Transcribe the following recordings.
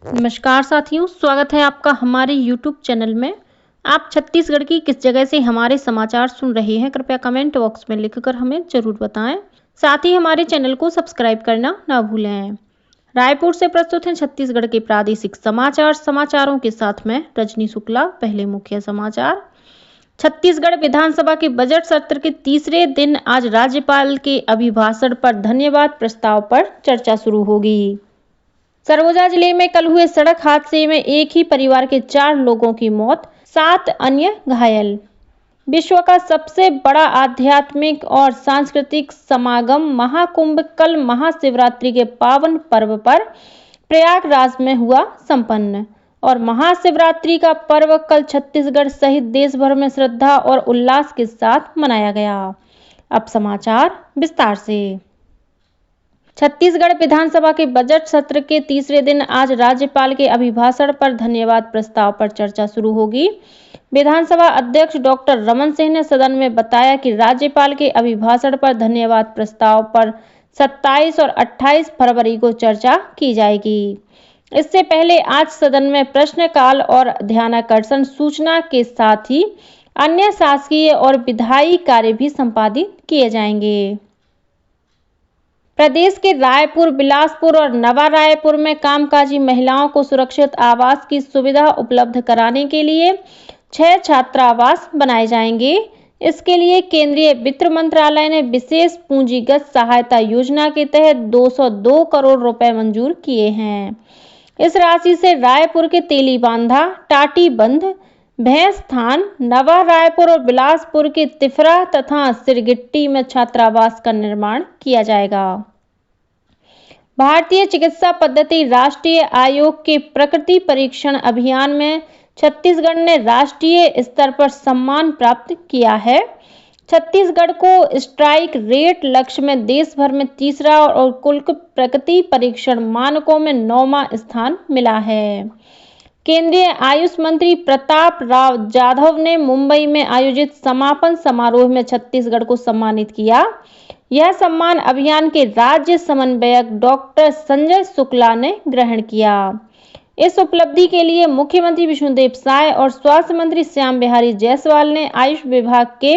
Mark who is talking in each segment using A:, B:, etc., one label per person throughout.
A: नमस्कार साथियों, स्वागत है आपका हमारे YouTube चैनल में। आप छत्तीसगढ़ की किस जगह से हमारे समाचार सुन रहे हैं, कृपया कमेंट बॉक्स में लिखकर हमें ज़रूर बताएं। साथ ही हमारे चैनल को सब्सक्राइब करना ना भूलें। रायपुर से प्रस्तुत हैं छत्तीसगढ़ के प्रादेशिक समाचारों के साथ में रजनी शुक्ला। पहले मुख्य समाचार। छत्तीसगढ़ विधानसभा के बजट सत्र के तीसरे दिन आज राज्यपाल के अभिभाषण पर धन्यवाद प्रस्ताव पर चर्चा शुरू होगी। सरगुजा जिले में कल हुए सड़क हादसे में एक ही परिवार के 4 लोगों की मौत, 7 अन्य घायल। विश्व का सबसे बड़ा आध्यात्मिक और सांस्कृतिक समागम महाकुंभ कल महाशिवरात्रि के पावन पर्व पर प्रयागराज में हुआ संपन्न और महाशिवरात्रि का पर्व कल छत्तीसगढ़ सहित देश भर में श्रद्धा और उल्लास के साथ मनाया गया। अब समाचार विस्तार से। छत्तीसगढ़ विधानसभा के बजट सत्र के तीसरे दिन आज राज्यपाल के अभिभाषण पर धन्यवाद प्रस्ताव पर चर्चा शुरू होगी। विधानसभा अध्यक्ष डॉक्टर रमन सिंह ने सदन में बताया कि राज्यपाल के अभिभाषण पर धन्यवाद प्रस्ताव पर 27 और 28 फरवरी को चर्चा की जाएगी। इससे पहले आज सदन में प्रश्नकाल और ध्यानाकर्षण सूचना के साथ ही अन्य शासकीय और विधायी कार्य भी संपादित किए जाएंगे। प्रदेश के रायपुर, बिलासपुर और नवा रायपुर में कामकाजी महिलाओं को सुरक्षित आवास की सुविधा उपलब्ध कराने के लिए 6 छात्रावास बनाए जाएंगे। इसके लिए केंद्रीय वित्त मंत्रालय ने विशेष पूंजीगत सहायता योजना के तहत 202 करोड़ रुपए मंजूर किए हैं। इस राशि से रायपुर के तेलीबांधा, टाटीबंध, भैंसथान, नवा रायपुर और बिलासपुर के तिफरा तथा सिरगिट्टी में छात्रावास का निर्माण किया जाएगा। भारतीय चिकित्सा पद्धति राष्ट्रीय आयोग के प्रकृति परीक्षण अभियान में छत्तीसगढ़ ने राष्ट्रीय स्तर पर सम्मान प्राप्त किया है। छत्तीसगढ़ को स्ट्राइक रेट लक्ष्य में देश भर में तीसरा और कुल प्रकृति परीक्षण मानकों में 9वां स्थान मिला है। केंद्रीय आयुष मंत्री प्रताप राव जाधव ने मुंबई में आयोजित समापन समारोह में छत्तीसगढ़ को सम्मानित किया। यह सम्मान अभियान के राज्य समन्वयक डॉक्टर संजय शुक्ला ने ग्रहण किया। इस उपलब्धि के लिए मुख्यमंत्री विष्णुदेव साय और स्वास्थ्य मंत्री श्याम बिहारी जायसवाल ने आयुष विभाग के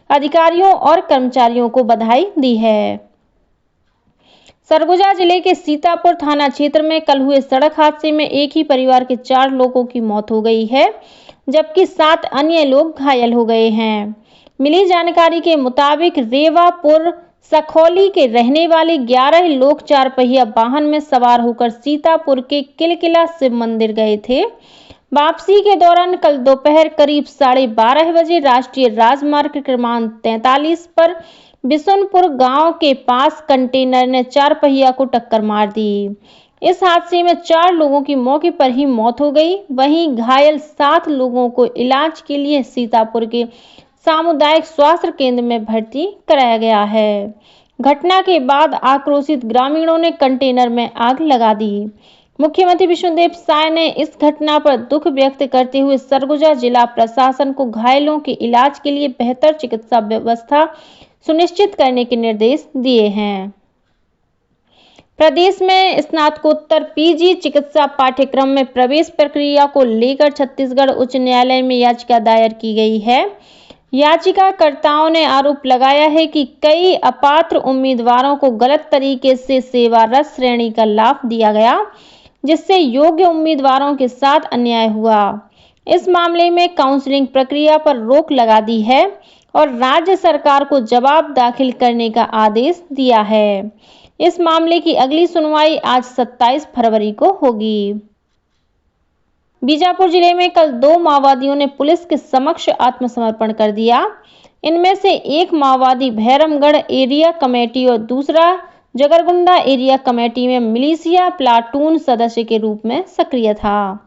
A: अधिकारियों और कर्मचारियों को बधाई दी है। सरगुजा जिले के सीतापुर थाना क्षेत्र में कल हुए सड़क हादसे में एक ही परिवार के 4 लोगों की मौत हो गई है, जबकि 7 अन्य लोग घायल हो गए हैं। मिली जानकारी के मुताबिक रेवापुर सखौली के रहने वाले 11 लोग 4 पहिया वाहन में सवार होकर सीतापुर के किलकिला शिव मंदिर गए थे। वापसी के दौरान कल दोपहर करीब 12:30 बजे राष्ट्रीय राजमार्ग क्रमांक 43 पर बिशुनपुर गांव के पास कंटेनर ने 4 पहिया को टक्कर मार दी। इस हादसे में 4 लोगों की मौके पर ही मौत हो गई। वहीं घायल 7 लोगों को इलाज के लिए सीतापुर के सामुदायिक स्वास्थ्य केंद्र में भर्ती कराया गया है। घटना के बाद आक्रोशित ग्रामीणों ने कंटेनर में आग लगा दी। मुख्यमंत्री विष्णुदेव साय ने इस घटना पर दुख व्यक्त करते हुए सरगुजा जिला प्रशासन को घायलों के इलाज के लिए बेहतर चिकित्सा व्यवस्था सुनिश्चित करने के निर्देश दिए हैं। प्रदेश में स्नातकोत्तर पीजी चिकित्सा पाठ्यक्रम में प्रवेश प्रक्रिया को लेकर छत्तीसगढ़ उच्च न्यायालय में याचिका दायर की गई है। याचिकाकर्ताओं ने आरोप लगाया है कि कई अपात्र उम्मीदवारों को गलत तरीके से सेवारत श्रेणी का लाभ दिया गया, जिससे योग्य उम्मीदवारों के साथ अन्याय हुआ। इस मामले में काउंसलिंग प्रक्रिया पर रोक लगा दी है और राज्य सरकार को जवाब दाखिल करने का आदेश दिया है। इस मामले की अगली सुनवाई आज 27 फरवरी को होगी। बीजापुर जिले में कल 2 माओवादियों ने पुलिस के समक्ष आत्मसमर्पण कर दिया। इनमें से एक माओवादी भैरमगढ़ एरिया कमेटी और दूसरा जगरगुंडा एरिया कमेटी में मिलिशिया प्लाटून सदस्य के रूप में सक्रिय था।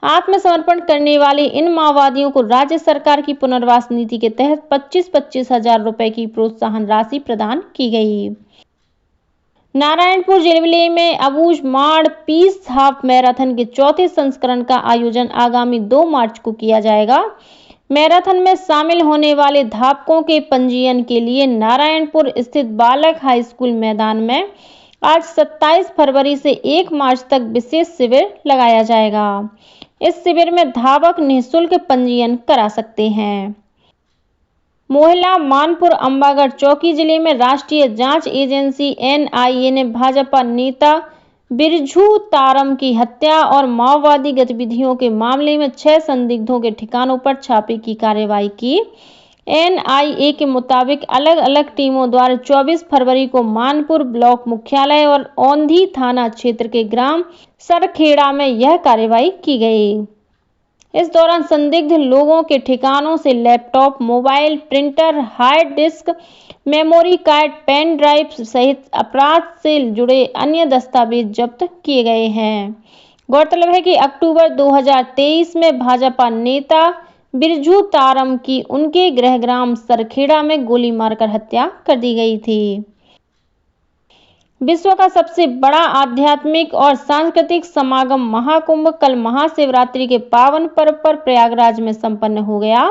A: आत्मसमर्पण करने वाले इन माओवादियों को राज्य सरकार की पुनर्वास नीति के तहत 25-25 हजार रुपए की प्रोत्साहन राशि प्रदान की गई। नारायणपुर जिले में अबूझ माड़ पीस हाफ मैराथन के 4थे संस्करण का आयोजन आगामी 2 मार्च को किया जाएगा। मैराथन में शामिल होने वाले धावकों के पंजीयन के लिए नारायणपुर स्थित बालक हाई स्कूल मैदान में आज 27 फरवरी से 1 मार्च तक विशेष शिविर लगाया जाएगा। इस शिविर में धावक निःशुल्क पंजीयन करा सकते हैं। मोहला मानपुर अंबागढ़ चौकी जिले में राष्ट्रीय जांच एजेंसी एनआईए ने भाजपा नेता बिरजू तारम की हत्या और माओवादी गतिविधियों के मामले में 6 संदिग्धों के ठिकानों पर छापे की कार्रवाई की। एनआईए के मुताबिक अलग अलग टीमों द्वारा 24 फरवरी को मानपुर ब्लॉक मुख्यालय और औंधी थाना क्षेत्र के ग्राम सरखेड़ा में यह कार्रवाई की गई। इस दौरान संदिग्ध लोगों के ठिकानों से laptop, mobile, printer, hard disk, memory card, pen drive सहित अपराध से जुड़े अन्य दस्तावेज जब्त किए गए हैं। गौरतलब है कि अक्टूबर 2023 में भाजपा नेता बिरजू तारम की उनके गृहग्राम सरखेड़ा में गोली मारकर हत्या कर दी गई थी। विश्व का सबसे बड़ा आध्यात्मिक और सांस्कृतिक समागम महाकुंभ कल महाशिवरात्रि के पावन पर्व पर प्रयागराज में संपन्न हो गया।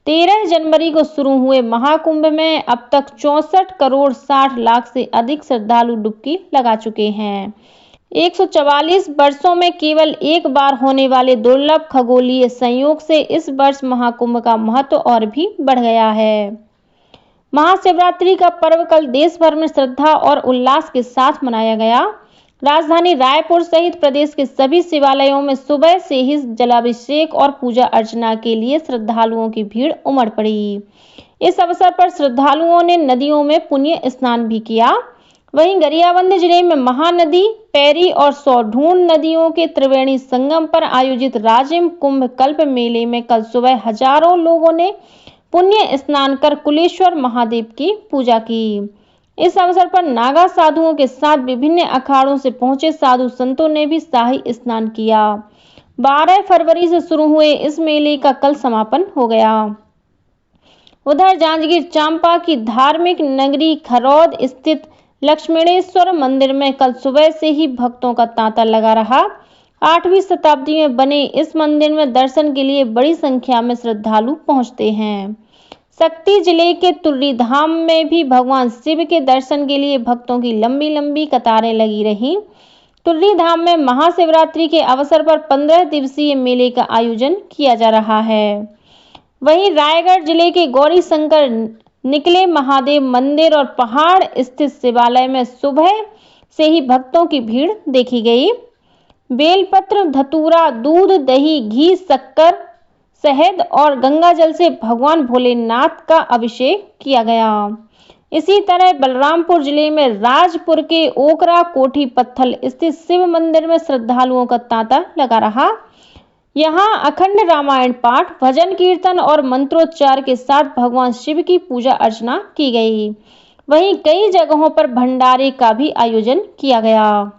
A: 13 जनवरी को शुरू हुए महाकुंभ में अब तक 64 करोड़ 60 लाख से अधिक श्रद्धालु डुबकी लगा चुके हैं। 144 वर्षों में केवल एक बार होने वाले दुर्लभ खगोलीय संयोग से इस वर्ष महाकुंभ का महत्व और भी बढ़ गया है। महाशिवरात्रि का पर्व कल देश भर में श्रद्धा और उल्लास के साथ मनाया गया। राजधानी रायपुर सहित प्रदेश के सभी शिवालयों में सुबह से ही जलाभिषेक और पूजा अर्चना के लिए श्रद्धालुओं की भीड़ उमड़ पड़ी। इस अवसर पर श्रद्धालुओं ने नदियों में पुण्य स्नान भी किया। वहीं गरियाबंद जिले में महानदी, पैरी और सौढूंड नदियों के त्रिवेणी संगम पर आयोजित राजिम कुंभ कल्प मेले में कल सुबह हजारों लोगों ने पुण्य स्नान कर कुलेश्वर महादेव की पूजा की। इस अवसर पर नागा साधुओं के साथ विभिन्न अखाड़ों से पहुंचे साधु संतों ने भी शाही स्नान किया। 12 फरवरी से शुरू हुए इस मेले का कल समापन हो गया। उधर जांजगीर चांपा की धार्मिक नगरी खरौद स्थित लक्ष्मणेश्वर मंदिर में कल सुबह से ही भक्तों का तांता लगा रहा। 8वीं शताब्दी में बने इस मंदिर में दर्शन के लिए बड़ी संख्या में श्रद्धालु पहुंचते हैं। शक्ति जिले के तुर्री धाम में भी भगवान शिव के दर्शन के लिए भक्तों की लंबी लंबी कतारें लगी रहीं। तुर्री धाम में महाशिवरात्रि के अवसर पर 15 दिवसीय मेले का आयोजन किया जा रहा है। वहीं रायगढ़ जिले के गौरी शंकर निकले महादेव मंदिर और पहाड़ स्थित शिवालय में सुबह से ही भक्तों की भीड़ देखी गई। बेलपत्र, धतूरा, दूध, दही, घी, शक्कर, शहद और गंगा जल से भगवान भोलेनाथ का अभिषेक किया गया। इसी तरह बलरामपुर जिले में राजपुर के ओकरा कोठी पत्थल स्थित शिव मंदिर में श्रद्धालुओं का तांता लगा रहा। यहाँ अखंड रामायण पाठ, भजन कीर्तन और मंत्रोच्चार के साथ भगवान शिव की पूजा अर्चना की गई। वहीं कई जगहों पर भंडारे का भी आयोजन किया गया।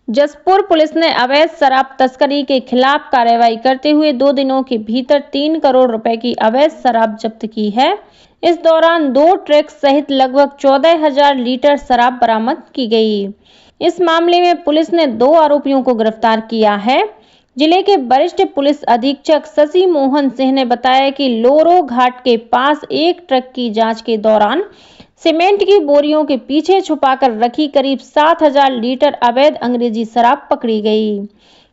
A: जसपुर पुलिस ने अवैध शराब तस्करी के खिलाफ कार्रवाई करते हुए 2 दिनों के भीतर 3 करोड़ रुपए की अवैध शराब जब्त की है। इस दौरान 2 ट्रक सहित लगभग 14,000 लीटर शराब बरामद की गई। इस मामले में पुलिस ने 2 आरोपियों को गिरफ्तार किया है। जिले के वरिष्ठ पुलिस अधीक्षक शशि मोहन सिंह ने बताया कि लोरो घाट के पास एक ट्रक की जांच के दौरान सीमेंट की बोरियों के पीछे छुपाकर रखी करीब 7,000 लीटर अवैध अंग्रेजी शराब पकड़ी गई।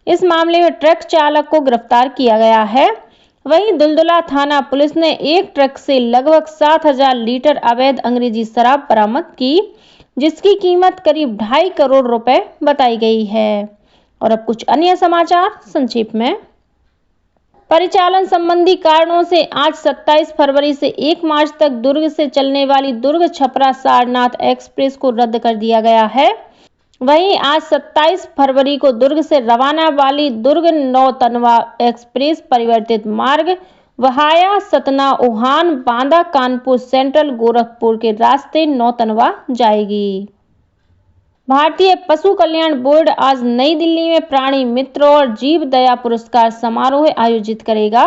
A: इस मामले में ट्रक चालक को गिरफ्तार किया गया है। वहीं दुलदुला थाना पुलिस ने एक ट्रक से लगभग 7,000 लीटर अवैध अंग्रेजी शराब बरामद की, जिसकी कीमत करीब 2.5 करोड़ रुपए बताई गई है। और अब कुछ अन्य समाचार संक्षेप में। परिचालन संबंधी कारणों से आज 27 फरवरी से 1 मार्च तक दुर्ग से चलने वाली दुर्ग छपरा सारनाथ एक्सप्रेस को रद्द कर दिया गया है। वहीं आज 27 फरवरी को दुर्ग से रवाना वाली दुर्ग नौतनवा एक्सप्रेस परिवर्तित मार्ग वहाया सतना ओहान बांदा कानपुर सेंट्रल गोरखपुर के रास्ते नौतनवा जाएगी। भारतीय पशु कल्याण बोर्ड आज नई दिल्ली में प्राणी मित्र और जीव दया पुरस्कार समारोह आयोजित करेगा।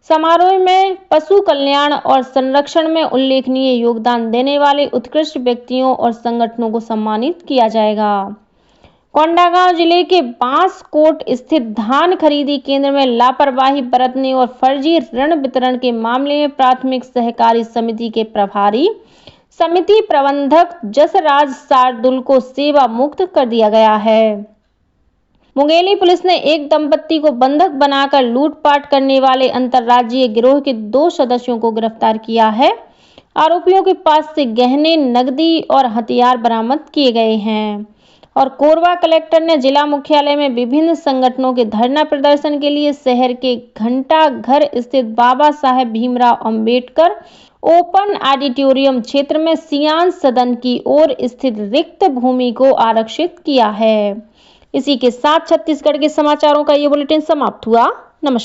A: समारोह में पशु कल्याण और संरक्षण में उल्लेखनीय योगदान देने वाले उत्कृष्ट व्यक्तियों और संगठनों को सम्मानित किया जाएगा। कोंडागांव जिले के बांसकोट स्थित धान खरीदी केंद्र में लापरवाही बरतने और फर्जी ऋण वितरण के मामले में प्राथमिक सहकारी समिति के प्रभारी समिति प्रबंधक जसराज शार्दुल को सेवा मुक्त कर दिया गया है। मुंगेली पुलिस ने एक दंपत्ति को बंधक बनाकर लूटपाट करने वाले अंतर्राज्यीय गिरोह के 2 सदस्यों को गिरफ्तार किया है। आरोपियों के पास से गहने, नकदी और हथियार बरामद किए गए हैं। और कोरबा कलेक्टर ने जिला मुख्यालय में विभिन्न संगठनों के धरना प्रदर्शन के लिए शहर के घंटा घर स्थित बाबा साहेब भीमराव अंबेडकर ओपन ऑडिटोरियम क्षेत्र में सियान सदन की ओर स्थित रिक्त भूमि को आरक्षित किया है। इसी के साथ छत्तीसगढ़ के समाचारों का ये बुलेटिन समाप्त हुआ। नमस्कार।